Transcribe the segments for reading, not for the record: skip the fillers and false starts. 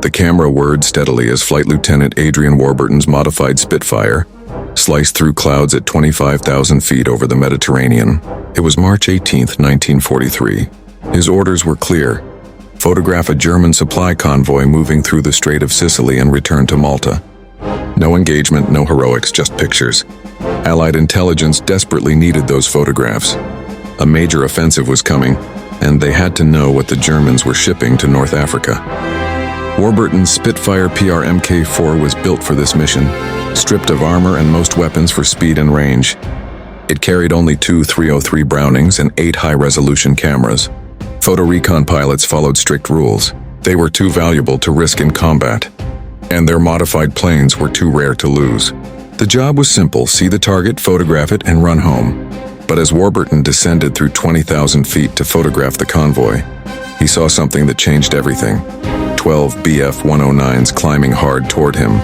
The camera whirred steadily as Flight Lieutenant Adrien Warburton's modified Spitfire sliced through clouds at 25,000 feet over the Mediterranean. It was March 18, 1943. His orders were clear. Photograph a German supply convoy moving through the Strait of Sicily and return to Malta. No engagement, no heroics, just pictures. Allied intelligence desperately needed those photographs. A major offensive was coming, and they had to know what the Germans were shipping to North Africa. Warburton's Spitfire PRMK-4 was built for this mission, stripped of armor and most weapons for speed and range. It carried only two 303 Brownings and 8 high-resolution cameras. Photo recon pilots followed strict rules. They were too valuable to risk in combat, and their modified planes were too rare to lose. The job was simple: see the target, photograph it, and run home. But as Warburton descended through 20,000 feet to photograph the convoy, he saw something that changed everything. 12 Bf-109s climbing hard toward him.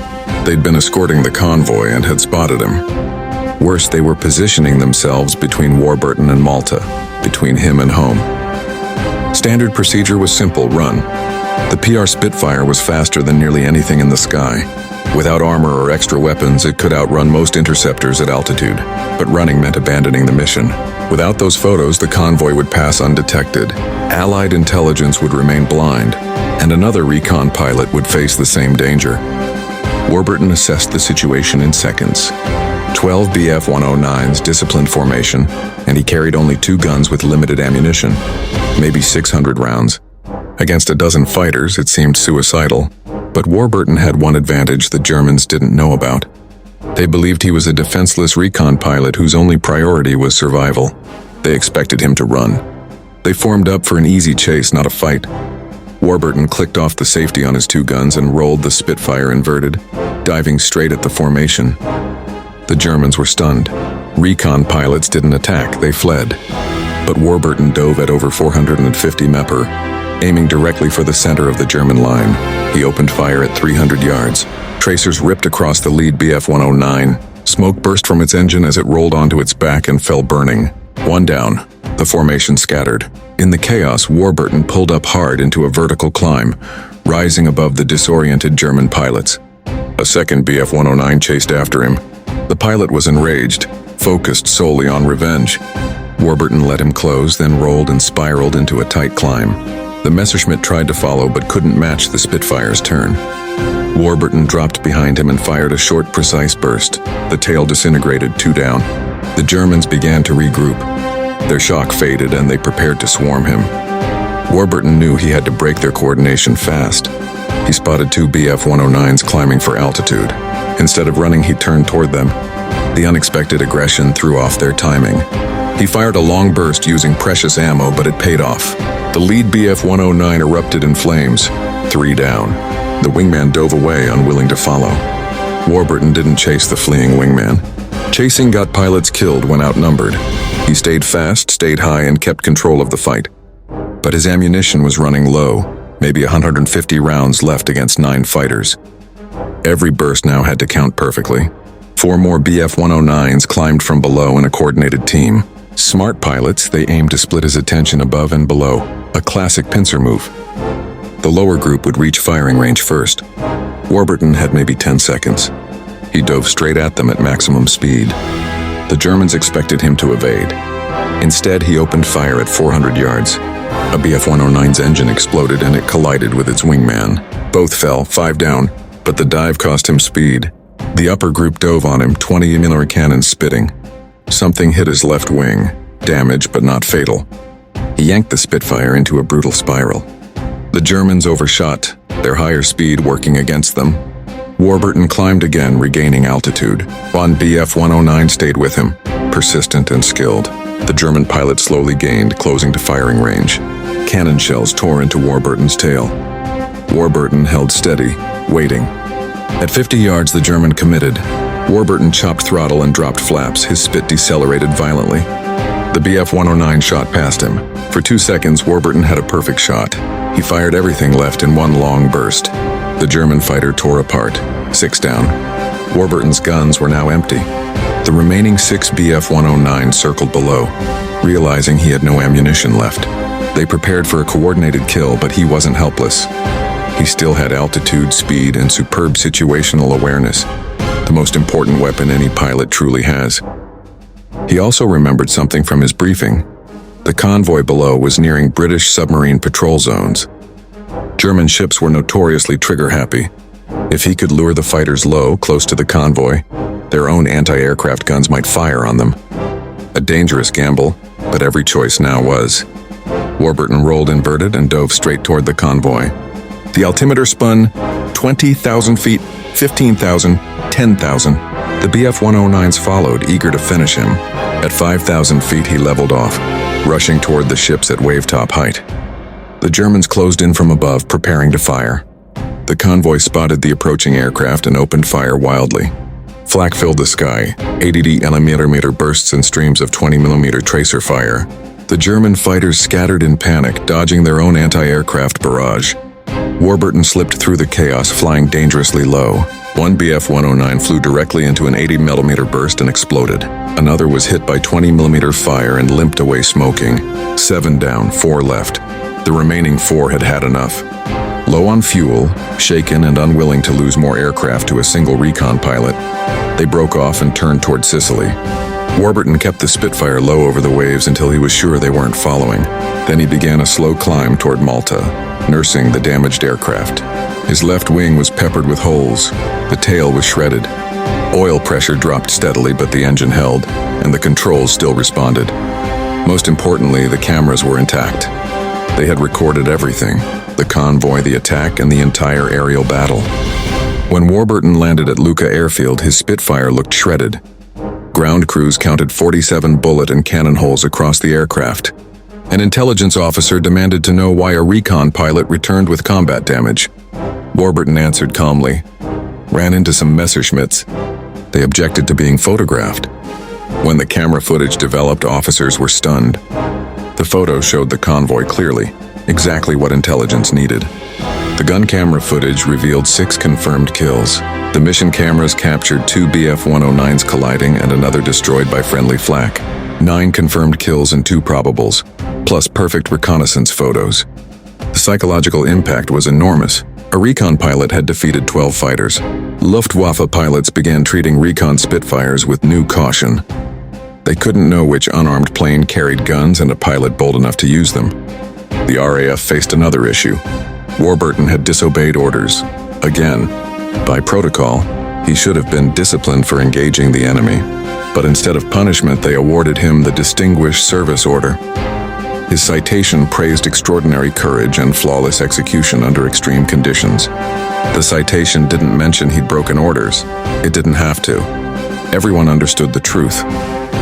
They'd been escorting the convoy and had spotted him. Worse, they were positioning themselves between Warburton and Malta, between him and home. Standard procedure was simple: run. The PR Spitfire was faster than nearly anything in the sky. Without armor or extra weapons, it could outrun most interceptors at altitude, but running meant abandoning the mission. Without those photos, the convoy would pass undetected. Allied intelligence would remain blind, and another recon pilot would face the same danger. Warburton assessed the situation in seconds. 12 Bf-109s, disciplined formation, and he carried only 2 guns with limited ammunition, maybe 600 rounds. Against a dozen fighters, it seemed suicidal, but Warburton had one advantage the Germans didn't know about. They believed he was a defenseless recon pilot whose only priority was survival. They expected him to run. They formed up for an easy chase, not a fight. Warburton clicked off the safety on his 2 guns and rolled the Spitfire inverted, diving straight at the formation. The Germans were stunned. Recon pilots didn't attack, they fled. But Warburton dove at over 450 MEPR, aiming directly for the center of the German line. He opened fire at 300 yards. Tracers ripped across the lead Bf-109. Smoke burst from its engine as it rolled onto its back and fell burning. 1 down. The formation scattered. In the chaos, Warburton pulled up hard into a vertical climb, rising above the disoriented German pilots. A second Bf-109 chased after him. The pilot was enraged, focused solely on revenge. Warburton let him close, then rolled and spiraled into a tight climb. The Messerschmitt tried to follow but couldn't match the Spitfire's turn. Warburton dropped behind him and fired a short, precise burst. The tail disintegrated, 2 down. The Germans began to regroup. Their shock faded and they prepared to swarm him. Warburton knew he had to break their coordination fast. He spotted 2 Bf-109s climbing for altitude. Instead of running, he turned toward them. The unexpected aggression threw off their timing. He fired a long burst using precious ammo, but it paid off. The lead Bf-109 erupted in flames, 3 down. The wingman dove away, unwilling to follow. Warburton didn't chase the fleeing wingman. Chasing got pilots killed when outnumbered. He stayed fast, stayed high, and kept control of the fight. But his ammunition was running low, maybe 150 rounds left against 9 fighters. Every burst now had to count perfectly. 4 more Bf-109s climbed from below in a coordinated team. Smart pilots, they aimed to split his attention above and below, a classic pincer move. The lower group would reach firing range first. Warburton had maybe 10 seconds. He dove straight at them at maximum speed. The Germans expected him to evade. Instead, he opened fire at 400 yards. A Bf-109's engine exploded and it collided with its wingman. Both fell, 5 down, but the dive cost him speed. The upper group dove on him, 20 artillery cannons spitting. Something hit his left wing, damage but not fatal. He yanked the Spitfire into a brutal spiral. The Germans overshot, their higher speed working against them. Warburton climbed again, regaining altitude. 1 Bf-109 stayed with him, persistent and skilled. The German pilot slowly gained, closing to firing range. Cannon shells tore into Warburton's tail. Warburton held steady, waiting. At 50 yards, the German committed. Warburton chopped throttle and dropped flaps. His spit decelerated violently. The Bf-109 shot past him. For 2 seconds, Warburton had a perfect shot. He fired everything left in one long burst. The German fighter tore apart, 6 down. Warburton's guns were now empty. The remaining 6 Bf-109 circled below, realizing he had no ammunition left. They prepared for a coordinated kill, but he wasn't helpless. he still had altitude, speed, and superb situational awareness, the most important weapon any pilot truly has. He also remembered something from his briefing. The convoy below was nearing British submarine patrol zones. German ships were notoriously trigger-happy. If he could lure the fighters low, close to the convoy, their own anti-aircraft guns might fire on them. A dangerous gamble, but every choice now was. Warburton rolled inverted and dove straight toward the convoy. The altimeter spun 20,000 feet, 15,000, 10,000. The Bf-109s followed, eager to finish him. At 5,000 feet, he leveled off, rushing toward the ships at wave-top height. The Germans closed in from above, preparing to fire. The convoy spotted the approaching aircraft and opened fire wildly. Flak filled the sky, 80mm bursts and streams of 20mm tracer fire. The German fighters scattered in panic, dodging their own anti-aircraft barrage. Warburton slipped through the chaos, flying dangerously low. One Bf-109 flew directly into an 80mm burst and exploded. Another was hit by 20mm fire and limped away smoking. 7 down, 4 left. The remaining 4 had had enough. Low on fuel, shaken and unwilling to lose more aircraft to a single recon pilot, they broke off and turned toward Sicily. Warburton kept the Spitfire low over the waves until he was sure they weren't following. Then he began a slow climb toward Malta, nursing the damaged aircraft. His left wing was peppered with holes. The tail was shredded. Oil pressure dropped steadily, but the engine held, and the controls still responded. Most importantly, the cameras were intact. They had recorded everything: the convoy, the attack, and the entire aerial battle. When Warburton landed at Lucca Airfield, his Spitfire looked shredded. Ground crews counted 47 bullet and cannon holes across the aircraft. An intelligence officer demanded to know why a recon pilot returned with combat damage. Warburton answered calmly, "Ran into some Messerschmitts." They objected to being photographed. When the camera footage developed, officers were stunned. The photo showed the convoy clearly, exactly what intelligence needed. The gun camera footage revealed 6 confirmed kills. The mission cameras captured 2 Bf-109s colliding and another destroyed by friendly flak. 9 confirmed kills and 2 probables, plus perfect reconnaissance photos. The psychological impact was enormous. A recon pilot had defeated 12 fighters. Luftwaffe pilots began treating recon Spitfires with new caution. They couldn't know which unarmed plane carried guns and a pilot bold enough to use them. The RAF faced another issue. Warburton had disobeyed orders. Again, by protocol, he should have been disciplined for engaging the enemy. But instead of punishment, they awarded him the Distinguished Service Order. His citation praised extraordinary courage and flawless execution under extreme conditions. The citation didn't mention he'd broken orders. It didn't have to. Everyone understood the truth.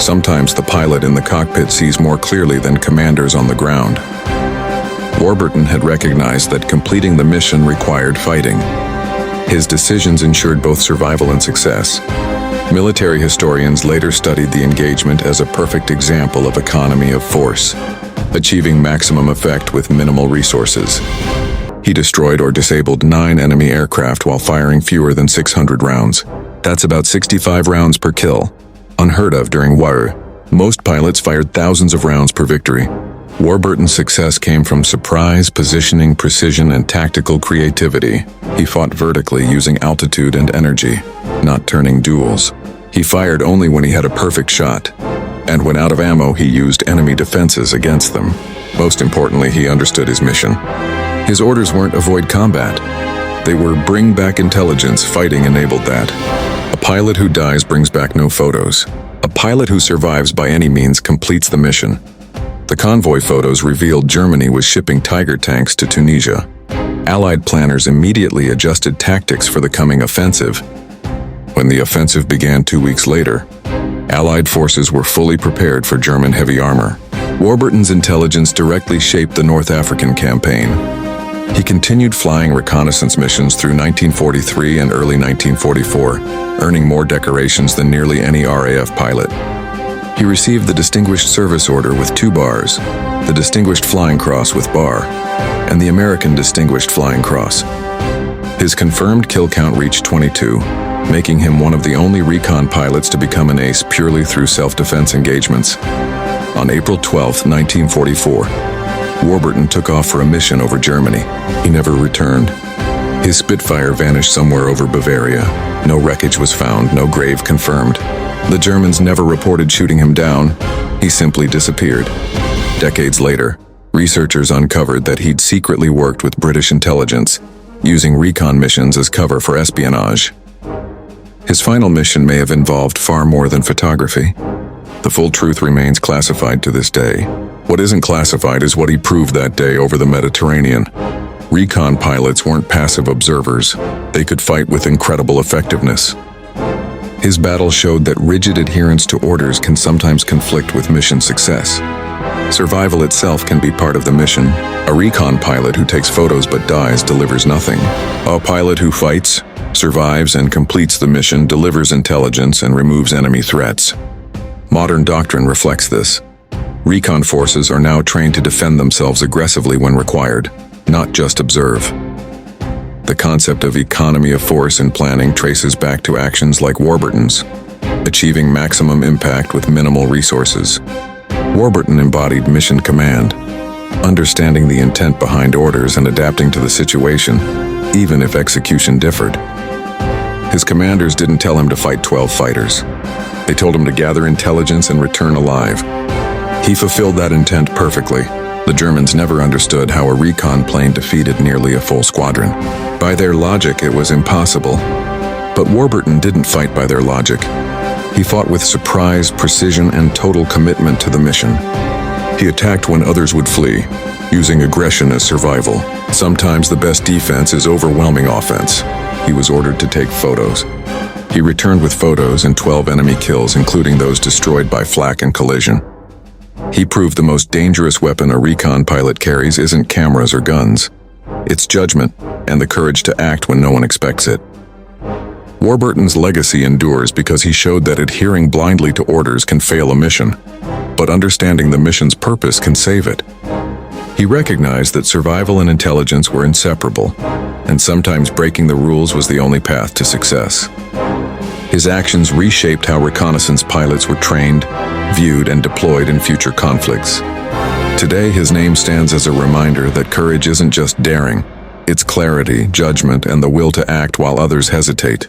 Sometimes the pilot in the cockpit sees more clearly than commanders on the ground. Warburton had recognized that completing the mission required fighting. His decisions ensured both survival and success. Military historians later studied the engagement as a perfect example of economy of force, achieving maximum effect with minimal resources. He destroyed or disabled 9 enemy aircraft while firing fewer than 600 rounds. That's about 65 rounds per kill, unheard of during war. Most pilots fired thousands of rounds per victory. Warburton's success came from surprise, positioning, precision, and tactical creativity. He fought vertically using altitude and energy, not turning duels. He fired only when he had a perfect shot, and when out of ammo, he used enemy defenses against them. Most importantly, he understood his mission. His orders weren't avoid combat. They were bring back intelligence. Fighting enabled that. A pilot who dies brings back no photos. A pilot who survives by any means completes the mission. The convoy photos revealed Germany was shipping Tiger tanks to Tunisia. Allied planners immediately adjusted tactics for the coming offensive. When the offensive began 2 weeks later, Allied forces were fully prepared for German heavy armor. Warburton's intelligence directly shaped the North African campaign. He continued flying reconnaissance missions through 1943 and early 1944, earning more decorations than nearly any RAF pilot. He received the Distinguished Service Order with 2 bars, the Distinguished Flying Cross with bar, and the American Distinguished Flying Cross. His confirmed kill count reached 22, making him one of the only recon pilots to become an ace purely through self-defense engagements. On April 12, 1944, Warburton took off for a mission over Germany. He never returned. His Spitfire vanished somewhere over Bavaria. No wreckage was found, no grave confirmed. The Germans never reported shooting him down. He simply disappeared. Decades later, researchers uncovered that he'd secretly worked with British intelligence, using recon missions as cover for espionage. His final mission may have involved far more than photography. The full truth remains classified to this day. What isn't classified is what he proved that day over the Mediterranean. Recon pilots weren't passive observers. They could fight with incredible effectiveness. His battle showed that rigid adherence to orders can sometimes conflict with mission success. Survival itself can be part of the mission. A recon pilot who takes photos but dies delivers nothing. A pilot who fights, survives, and completes the mission delivers intelligence and removes enemy threats. Modern doctrine reflects this. Recon forces are now trained to defend themselves aggressively when required, not just observe. The concept of economy of force in planning traces back to actions like Warburton's, achieving maximum impact with minimal resources. Warburton embodied mission command, understanding the intent behind orders and adapting to the situation, even if execution differed. His commanders didn't tell him to fight 12 fighters. They told him to gather intelligence and return alive. He fulfilled that intent perfectly. The Germans never understood how a recon plane defeated nearly a full squadron. By their logic, it was impossible. But Warburton didn't fight by their logic. He fought with surprise, precision, and total commitment to the mission. He attacked when others would flee, using aggression as survival. Sometimes the best defense is overwhelming offense. He was ordered to take photos. He returned with photos and 12 enemy kills, including those destroyed by flak and collision. He proved the most dangerous weapon a recon pilot carries isn't cameras or guns. It's judgment and the courage to act when no one expects it. Warburton's legacy endures because he showed that adhering blindly to orders can fail a mission, but understanding the mission's purpose can save it. He recognized that survival and intelligence were inseparable, and sometimes breaking the rules was the only path to success. His actions reshaped how reconnaissance pilots were trained, viewed, and deployed in future conflicts. Today, his name stands as a reminder that courage isn't just daring, it's clarity, judgment, and the will to act while others hesitate.